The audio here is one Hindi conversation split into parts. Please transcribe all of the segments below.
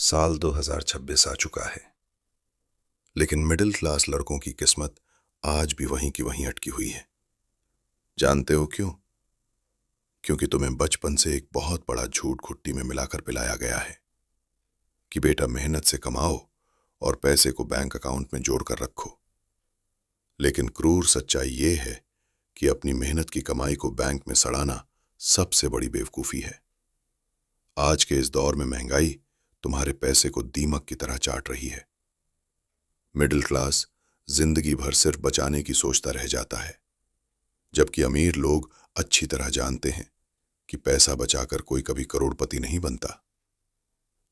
साल 2026 आ चुका है, लेकिन मिडिल क्लास लड़कों की किस्मत आज भी वहीं की वहीं अटकी हुई है। जानते हो क्यों? क्योंकि तुम्हें बचपन से एक बहुत बड़ा झूठ घुट्टी में मिलाकर पिलाया गया है कि बेटा मेहनत से कमाओ और पैसे को बैंक अकाउंट में जोड़कर रखो। लेकिन क्रूर सच्चाई ये है कि अपनी मेहनत की कमाई को बैंक में सड़ाना सबसे बड़ी बेवकूफी है। आज के इस दौर में महंगाई तुम्हारे पैसे को दीमक की तरह चाट रही है। मिडिल क्लास जिंदगी भर सिर्फ बचाने की सोचता रह जाता है, जबकि अमीर लोग अच्छी तरह जानते हैं कि पैसा बचाकर कोई कभी करोड़पति नहीं बनता।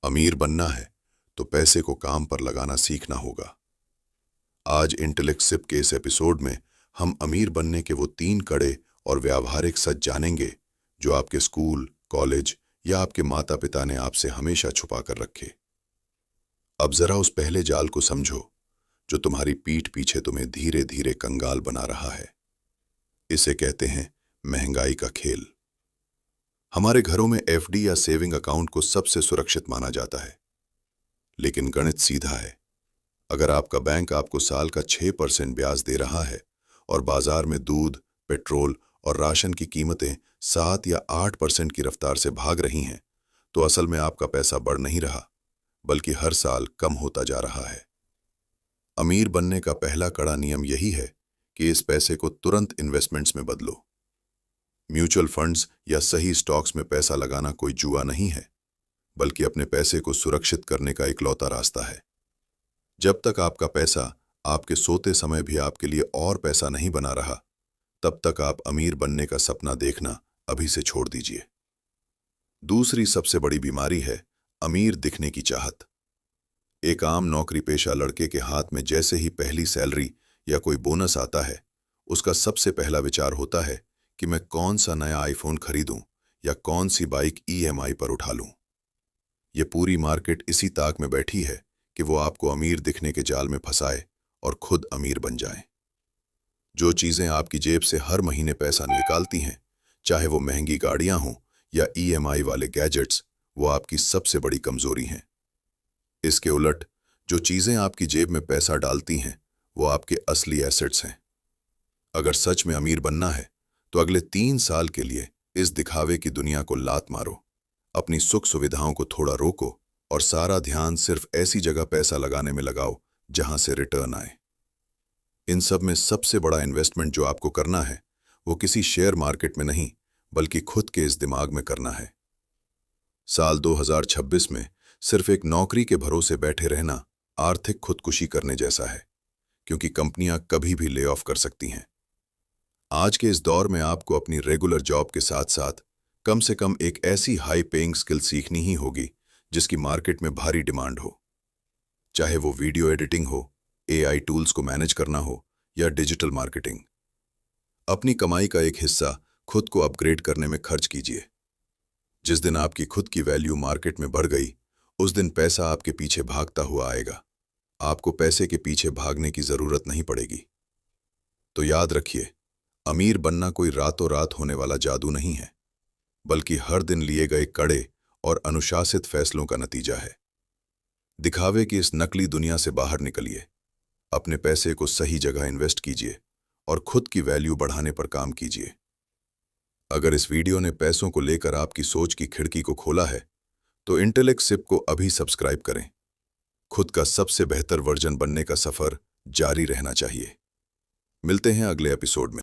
अमीर बनना है तो पैसे को काम पर लगाना सीखना होगा। आज इंटेलेक्ट सिप के इस एपिसोड में हम अमीर बनने के वो 3 कड़े और व्यावहारिक सच जानेंगे जो आपके स्कूल, कॉलेज या आपके माता पिता ने आपसे हमेशा छुपा कर रखे। अब जरा उस पहले जाल को समझो जो तुम्हारी पीठ पीछे तुम्हें धीरे धीरे कंगाल बना रहा है। इसे कहते हैं महंगाई का खेल। हमारे घरों में एफडी या सेविंग अकाउंट को सबसे सुरक्षित माना जाता है, लेकिन गणित सीधा है। अगर आपका बैंक आपको साल का 6% ब्याज दे रहा है और बाजार में दूध, पेट्रोल और राशन की कीमतें 7 या 8% की रफ्तार से भाग रही हैं, तो असल में आपका पैसा बढ़ नहीं रहा, बल्कि हर साल कम होता जा रहा है। अमीर बनने का पहला कड़ा नियम यही है कि इस पैसे को तुरंत इन्वेस्टमेंट्स में बदलो। म्यूचुअल फंड्स या सही स्टॉक्स में पैसा लगाना कोई जुआ नहीं है, बल्कि अपने पैसे को सुरक्षित करने का इकलौता रास्ता है। जब तक आपका पैसा आपके सोते समय भी आपके लिए और पैसा नहीं बना रहा, तब तक आप अमीर बनने का सपना देखना अभी से छोड़ दीजिए। दूसरी सबसे बड़ी बीमारी है अमीर दिखने की चाहत। एक आम नौकरी पेशा लड़के के हाथ में जैसे ही पहली सैलरी या कोई बोनस आता है, उसका सबसे पहला विचार होता है कि मैं कौन सा नया आईफोन खरीदूं या कौन सी बाइक ईएमआई पर उठा लूं। यह पूरी मार्केट इसी ताक में बैठी है कि वो आपको अमीर दिखने के जाल में फंसाए और खुद अमीर बन जाए। जो चीजें आपकी जेब से हर महीने पैसा निकालती हैं, चाहे वो महंगी गाड़ियां हों या ईएमआई वाले गैजेट्स, वो आपकी सबसे बड़ी कमजोरी हैं। इसके उलट जो चीजें आपकी जेब में पैसा डालती हैं, वो आपके असली एसेट्स हैं। अगर सच में अमीर बनना है तो अगले 3 साल के लिए इस दिखावे की दुनिया को लात मारो। अपनी सुख सुविधाओं को थोड़ा रोको और सारा ध्यान सिर्फ ऐसी जगह पैसा लगाने में लगाओ जहां से रिटर्न आए। इन सब में सबसे बड़ा इन्वेस्टमेंट जो आपको करना है, वो किसी शेयर मार्केट में नहीं, बल्कि खुद के इस दिमाग में करना है। साल 2026 में सिर्फ एक नौकरी के भरोसे बैठे रहना आर्थिक खुदकुशी करने जैसा है, क्योंकि कंपनियां कभी भी ले ऑफ कर सकती हैं। आज के इस दौर में आपको अपनी रेगुलर जॉब के साथ साथ कम से कम एक ऐसी हाई पेइंग स्किल सीखनी ही होगी जिसकी मार्केट में भारी डिमांड हो। चाहे वो वीडियो एडिटिंग हो, एआई टूल्स को मैनेज करना हो या डिजिटल मार्केटिंग। अपनी कमाई का एक हिस्सा खुद को अपग्रेड करने में खर्च कीजिए। जिस दिन आपकी खुद की वैल्यू मार्केट में बढ़ गई, उस दिन पैसा आपके पीछे भागता हुआ आएगा। आपको पैसे के पीछे भागने की जरूरत नहीं पड़ेगी। तो याद रखिए, अमीर बनना कोई रातों रात होने वाला जादू नहीं है, बल्कि हर दिन लिए गए कड़े और अनुशासित फैसलों का नतीजा है। दिखावे की इस नकली दुनिया से बाहर निकलिए, अपने पैसे को सही जगह इन्वेस्ट कीजिए और खुद की वैल्यू बढ़ाने पर काम कीजिए। अगर इस वीडियो ने पैसों को लेकर आपकी सोच की खिड़की को खोला है, तो इंटेलेक्ट सिप को अभी सब्सक्राइब करें। खुद का सबसे बेहतर वर्जन बनने का सफर जारी रहना चाहिए। मिलते हैं अगले एपिसोड में।